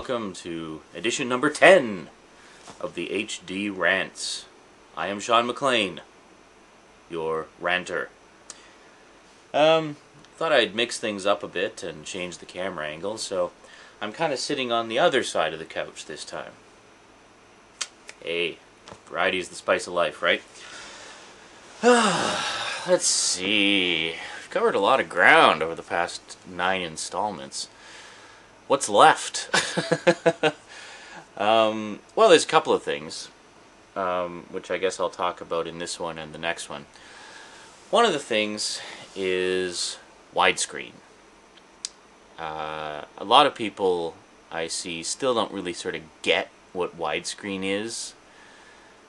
welcome to edition number 10 of the HD Rants. I am Sean McLean, your ranter. Thought I'd mix things up a bit and change the camera angle, so I'm kind of sitting on the other side of the couch this time. Hey, variety is the spice of life, right? Let's see. We've covered a lot of ground over the past 9 installments. What's left? Well, there's a couple of things, which I guess I'll talk about in this one and the next one. One of the things is widescreen. A lot of people I see still don't really sort of get what widescreen is,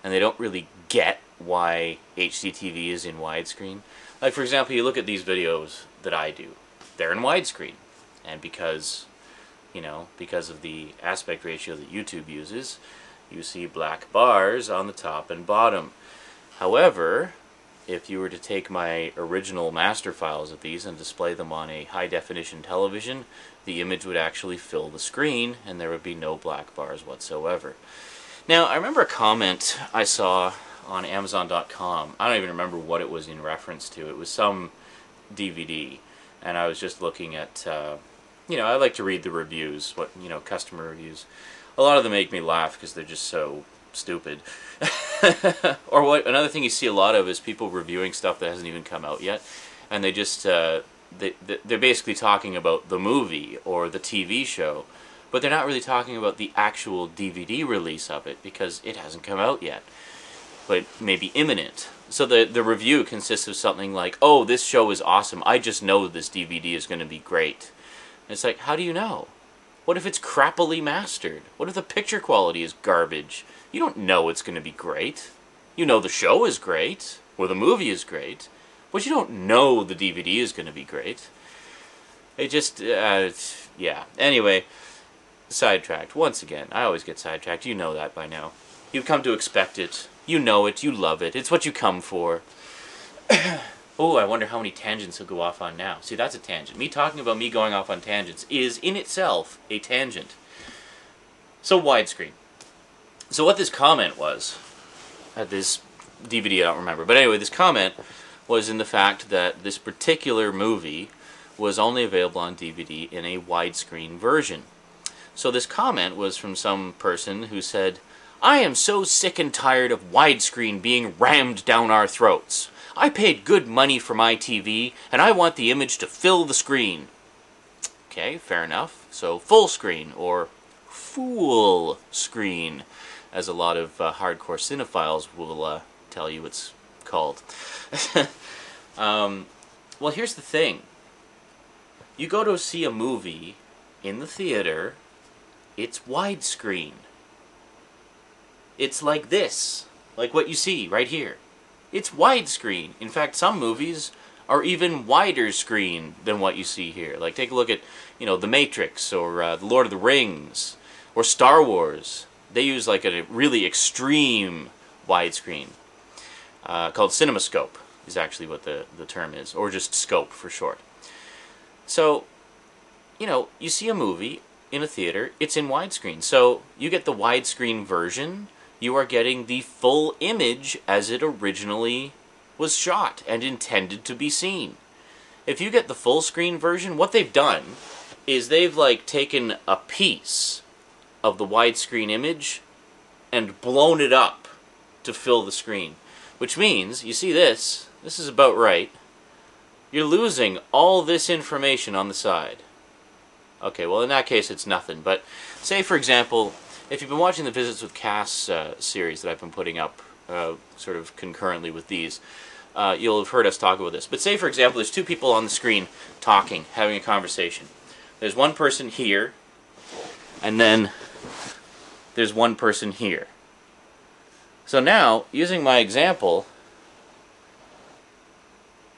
and they don't really get why HDTV is in widescreen. Like, for example, you look at these videos that I do. They're in widescreen, and because of the aspect ratio that YouTube uses, you see black bars on the top and bottom. However, if you were to take my original master files of these and display them on a high-definition television, the image would actually fill the screen, and there would be no black bars whatsoever. Now, I remember a comment I saw on Amazon.com. I don't even remember what it was in reference to. It was some DVD, and I was just looking at, I like to read the reviews, customer reviews. A lot of them make me laugh because they're just so stupid. Or another thing you see a lot of is people reviewing stuff that hasn't even come out yet, and they just they're basically talking about the movie or the TV show, but they're not really talking about the actual DVD release of it because it hasn't come out yet, but maybe imminent. So the review consists of something like, "Oh, this show is awesome. I just know this DVD is going to be great." And it's like, how do you know? What if it's crappily mastered? What if the picture quality is garbage? You don't know it's going to be great. You know the show is great, or the movie is great, but you don't know the DVD is going to be great. It just, yeah. Anyway, sidetracked. Once again, I always get sidetracked. You know that by now. You've come to expect it. You know it. You love it. It's what you come for. Oh, I wonder how many tangents he'll go off on now. See, that's a tangent. Me talking about me going off on tangents is, in itself, a tangent. So, widescreen. So what this comment was, this DVD I don't remember, but anyway, this comment was in the fact that this particular movie was only available on DVD in a widescreen version. So this comment was from some person who said, "I am so sick and tired of widescreen being rammed down our throats. I paid good money for my TV, and I want the image to fill the screen." Okay, fair enough. So full screen, or full screen, as a lot of hardcore cinephiles will tell you it's called. Well, here's the thing. You go to see a movie in the theater, it's widescreen. It's like this, like what you see right here. It's widescreen. In fact, some movies are even wider screen than what you see here. Like, take a look at, The Matrix, or The Lord of the Rings, or Star Wars. They use like a really extreme widescreen called Cinemascope is actually what the term is, or just scope for short. So, you see a movie in a theater, it's in widescreen. So you get the widescreen version, you are getting the full image as it originally was shot and intended to be seen. If you get the full screen version, what they've done is they've like taken a piece of the widescreen image and blown it up to fill the screen. Which means, you see this is about right, you're losing all this information on the side. Okay, well in that case it's nothing, but say for example, if you've been watching the Visits with Cass series that I've been putting up sort of concurrently with these, you'll have heard us talk about this. But say for example there's two people on the screen talking, having a conversation. There's one person here, and then there's one person here. So now, using my example,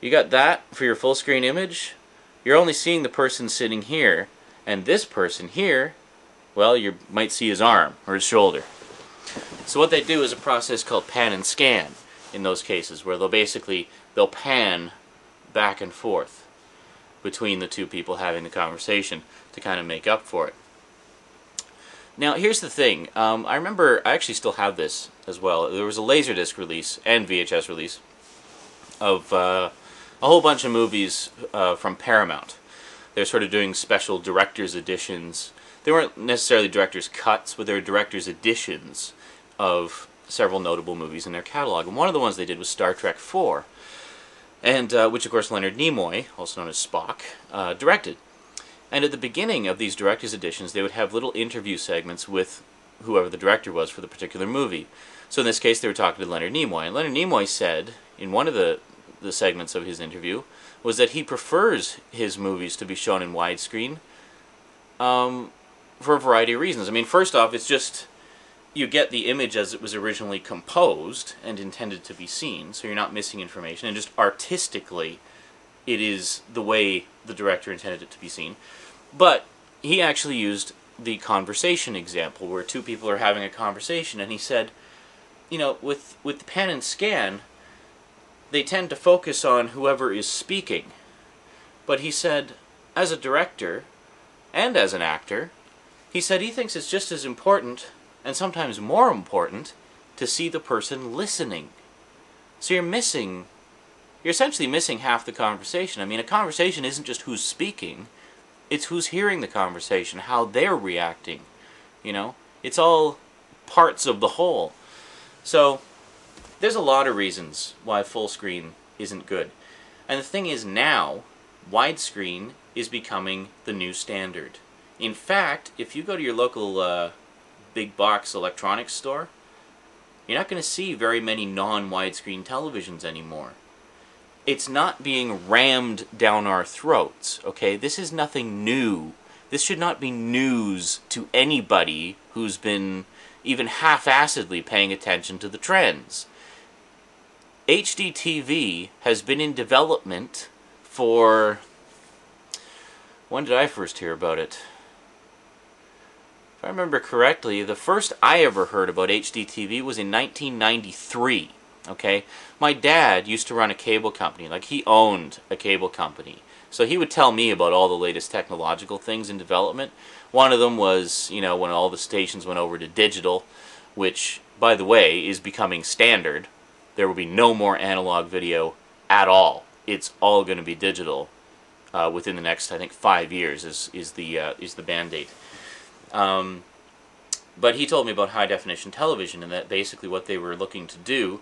you got that for your full screen image. You're only seeing the person sitting here, and this person here, well, you might see his arm or his shoulder. So what they do is a process called pan and scan in those cases, where they'll pan back and forth between the two people having the conversation to kind of make up for it. Now, here's the thing. I remember, I actually still have this as well. There was a Laserdisc release and VHS release of a whole bunch of movies from Paramount. They're sort of doing special director's editions. They weren't necessarily director's cuts, but they were director's editions of several notable movies in their catalog. And one of the ones they did was Star Trek IV, and which of course Leonard Nimoy, also known as Spock, directed. And at the beginning of these director's editions, they would have little interview segments with whoever the director was for the particular movie. So in this case, they were talking to Leonard Nimoy. And Leonard Nimoy said, in one of the segments of his interview, was that he prefers his movies to be shown in widescreen for a variety of reasons. I mean, first off, it's just, you get the image as it was originally composed and intended to be seen, so you're not missing information, and just artistically, it is the way the director intended it to be seen. But he actually used the conversation example, where two people are having a conversation, and he said, you know, with the pan and scan, they tend to focus on whoever is speaking. But he said, as a director, and as an actor, he said he thinks it's just as important, and sometimes more important, to see the person listening. So you're essentially missing half the conversation. I mean, a conversation isn't just who's speaking, it's who's hearing the conversation, how they're reacting. You know, it's all parts of the whole. So there's a lot of reasons why full screen isn't good. And the thing is, now, widescreen is becoming the new standard. In fact, if you go to your local big box electronics store, you're not going to see very many non-widescreen televisions anymore. It's not being rammed down our throats, okay? This is nothing new. This should not be news to anybody who's been even half-assedly paying attention to the trends. HDTV has been in development for... when did I first hear about it? If I remember correctly, the first I ever heard about HDTV was in 1993. Okay? My dad used to run a cable company. Like, he owned a cable company. So he would tell me about all the latest technological things in development. One of them was, you know, when all the stations went over to digital, which, by the way, is becoming standard. There will be no more analog video at all. It's all going to be digital within the next, I think, 5 years is the band-aid. But he told me about high-definition television, and that basically what they were looking to do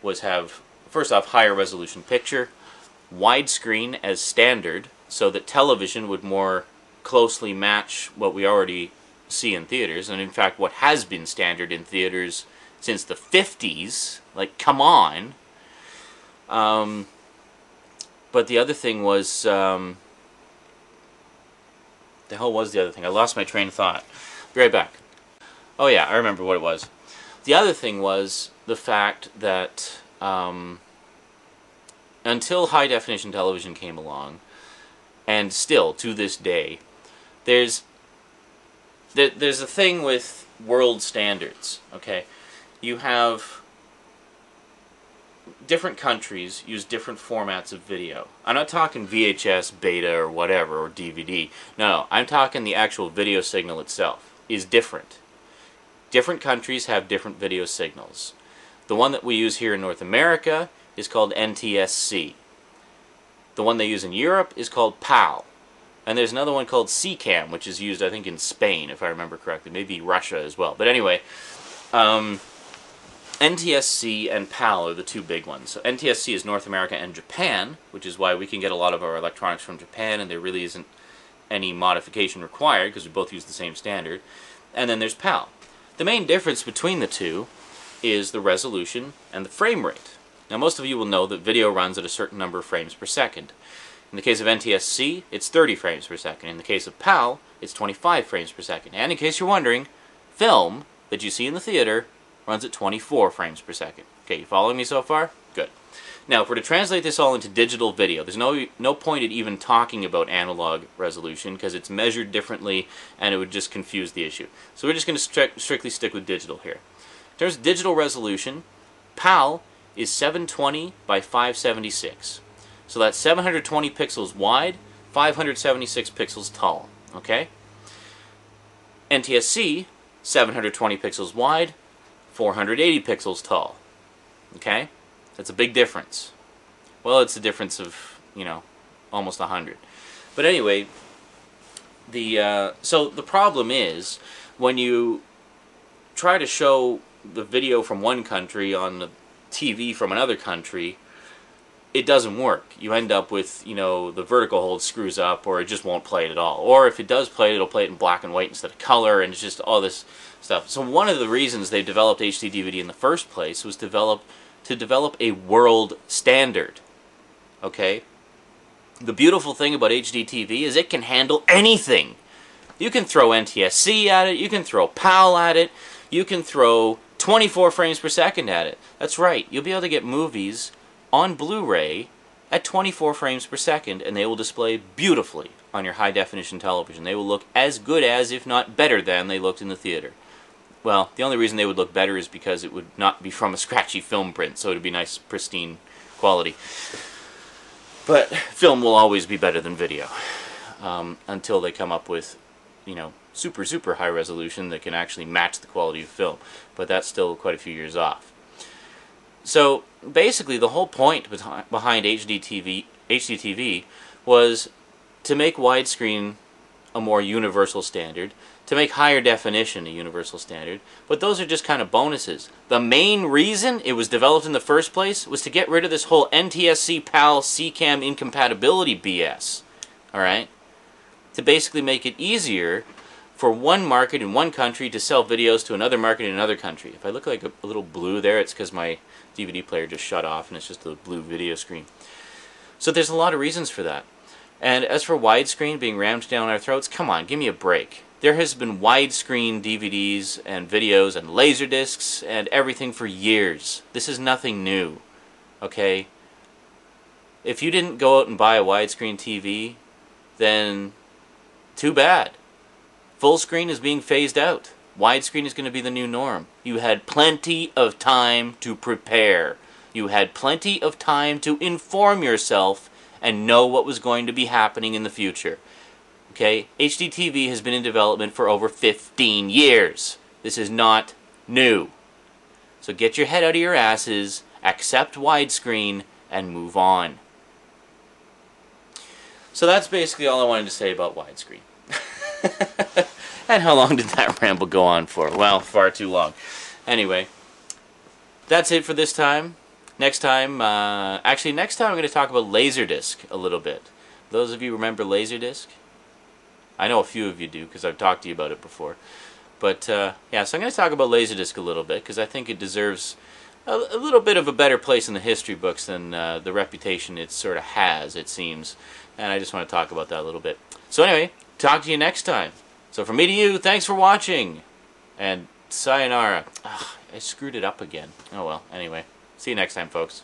was have, first off, higher resolution picture, widescreen as standard, so that television would more closely match what we already see in theaters, and in fact what has been standard in theaters since the 50s. Like, come on. But the other thing was, the hell was the other thing? I lost my train of thought. Be right back. Oh yeah, I remember what it was. The other thing was the fact that until high-definition television came along, and still to this day, there's a thing with world standards, okay? You have different countries use different formats of video. I'm not talking VHS, beta, or whatever, or DVD. No, I'm talking the actual video signal itself is different. Different countries have different video signals. The one that we use here in North America is called NTSC. The one they use in Europe is called PAL. And there's another one called CCAM, which is used, I think, in Spain, if I remember correctly. Maybe Russia as well. But anyway, NTSC and PAL are the two big ones. So NTSC is North America and Japan, which is why we can get a lot of our electronics from Japan, and there really isn't any modification required, because we both use the same standard. And then there's PAL. The main difference between the two is the resolution and the frame rate. Now, most of you will know that video runs at a certain number of frames per second. In the case of NTSC, it's 30 frames per second. In the case of PAL, it's 25 frames per second. And in case you're wondering, film that you see in the theater runs at 24 frames per second. Okay, you following me so far? Good. Now, if we're to translate this all into digital video, there's no point in even talking about analog resolution, because it's measured differently and it would just confuse the issue. So we're just going to strictly stick with digital here. In terms of digital resolution, PAL is 720 by 576. So that's 720 pixels wide, 576 pixels tall. Okay? NTSC 720 pixels wide, 480 pixels tall. Okay? That's a big difference. Well, it's a difference of, you know, almost 100. But anyway, so the problem is when you try to show the video from one country on the TV from another country, it doesn't work. You end up with, you know, the vertical hold screws up, or it just won't play it at all. Or if it does play it, it'll play it in black and white instead of color, and it's just all this stuff. So one of the reasons they developed HDTV in the first place was to develop a world standard. Okay? The beautiful thing about HDTV is it can handle anything. You can throw NTSC at it, you can throw PAL at it, you can throw 24 frames per second at it. That's right, you'll be able to get movies on Blu-ray at 24 frames per second, and they will display beautifully on your high-definition television. They will look as good as, if not better than, they looked in the theater. Well, the only reason they would look better is because it would not be from a scratchy film print, so it would be nice, pristine quality. But film will always be better than video, until they come up with, you know, super, super high resolution that can actually match the quality of film. But that's still quite a few years off. So basically the whole point behind HDTV was to make widescreen a more universal standard, to make higher definition a universal standard, but those are just kind of bonuses. The main reason it was developed in the first place was to get rid of this whole NTSC, PAL, CCAM incompatibility BS. Alright? To basically make it easier for one market in one country to sell videos to another market in another country. If I look like a little blue there, it's because my DVD player just shut off and it's just a blue video screen. So there's a lot of reasons for that. And as for widescreen being rammed down our throats, come on, give me a break. There has been widescreen DVDs and videos and laserdiscs and everything for years. This is nothing new. Okay? If you didn't go out and buy a widescreen TV, then too bad. Full screen is being phased out. Widescreen is going to be the new norm. You had plenty of time to prepare. You had plenty of time to inform yourself and know what was going to be happening in the future. Okay? HDTV has been in development for over 15 years. This is not new. So get your head out of your asses, accept widescreen, and move on. So that's basically all I wanted to say about widescreen. And how long did that ramble go on for? Well, far too long. Anyway, that's it for this time. Next time, next time I'm going to talk about Laserdisc a little bit. Those of you remember Laserdisc? I know a few of you do, because I've talked to you about it before. But, yeah, so I'm going to talk about Laserdisc a little bit, because I think it deserves a little bit of a better place in the history books than the reputation it sort of has, it seems. And I just want to talk about that a little bit. So anyway, talk to you next time. So from me to you, thanks for watching. And sayonara. Ugh, I screwed it up again. Oh well, anyway. See you next time, folks.